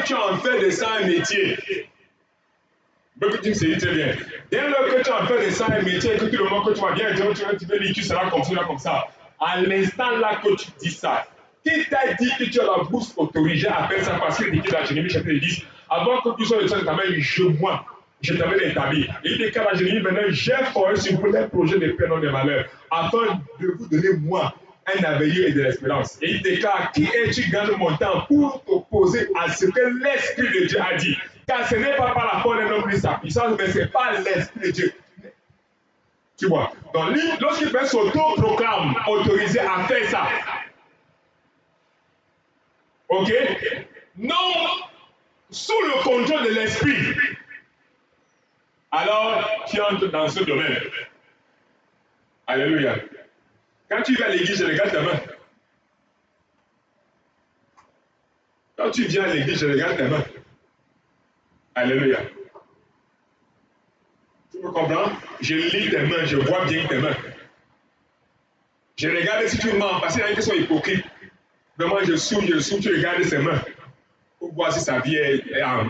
tu en fais de ça un métier, beaucoup tu me sais très bien. Dès lors que tu en fais de ça un métier, que tout le monde que tu vas bien dire, tu veux dire tu seras comme ça. À l'instant là que tu dis ça, qui t'a dit que tu as la bouche autorisée à faire ça parce que dit que dans Jérémie chapitre 10, avant que tu sois le sang de ta main, je t'avais établi. Il déclare à Jérémie, maintenant j'ai formé sur vous les projets de paix, non de malheur, afin de vous donner moi un avenir et de l'espérance. Et il déclare, qui es-tu grand montant pour t'opposer à ce que l'Esprit de Dieu a dit? Car ce n'est pas par la force d'un homme ni sa puissance, mais c'est par l'Esprit de Dieu. Tu vois? Donc lui, lorsqu'il fait s'auto-proclame autorisé à faire ça, ok? Non sous le contrôle de l'Esprit, alors tu entres dans ce domaine. Alléluia. Quand tu vas à l'église, je regarde ta main. Quand tu viens à l'église, je regarde ta main. Alléluia. Tu me comprends? Je lis tes mains, je vois bien tes mains. Je regarde si tu mens, parce qu'il y en a qui sont hypocrites. Vraiment, je souffle, tu regardes ses mains pour voir si sa vie est en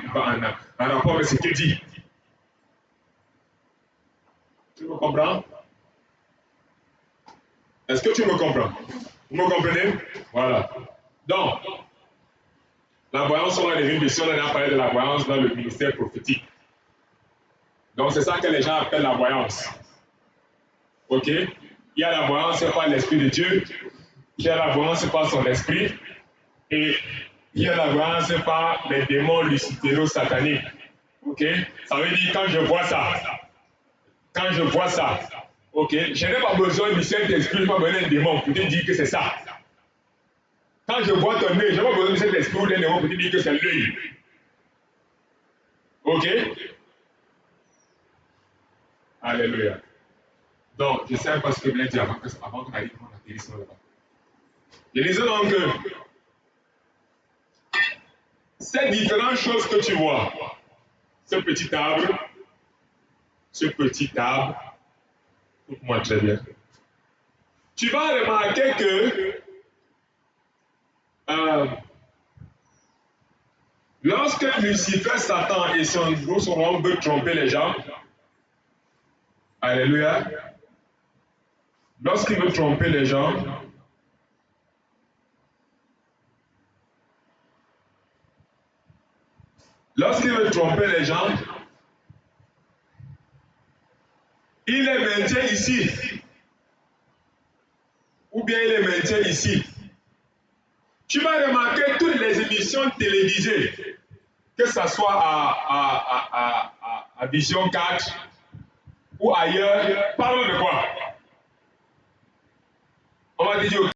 rapport avec ce qu'il dit. Tu me comprends? Est-ce que tu me comprends? Vous me comprenez? Voilà. Donc, la voyance, on a des questions, on a parlé de la voyance dans le ministère prophétique. Donc, c'est ça que les gens appellent la voyance. Ok? Il y a la voyance par l'Esprit de Dieu, il y a la voyance par son esprit, et il y a la voyance par les démons luciféro-sataniques. Ok? Ça veut dire quand je vois ça, ok? Je n'ai pas besoin du Saint-Esprit, je n'ai pas besoin d'un démon pour te dire que c'est ça. Quand je vois ton œil, je n'ai pas besoin de cet esprit ou d'un démon pour te dire que c'est l'œil. Ok? Alléluia. Donc, je ne sais pas ce que je voulais dire avant qu'on arrive à l'atterrissage là-bas. Je disais donc que ces différentes choses que tu vois, ce petit arbre, écoute-moi très bien. Tu vas remarquer que lorsque Lucifer, Satan et son royaume veulent tromper les gens, alléluia, lorsqu'il veut tromper les gens, il les maintient ici, ou bien il les maintient ici. Tu vas remarquer toutes les émissions télévisées, que ce soit à Vision 4 ou ailleurs, parlent de quoi? On va dire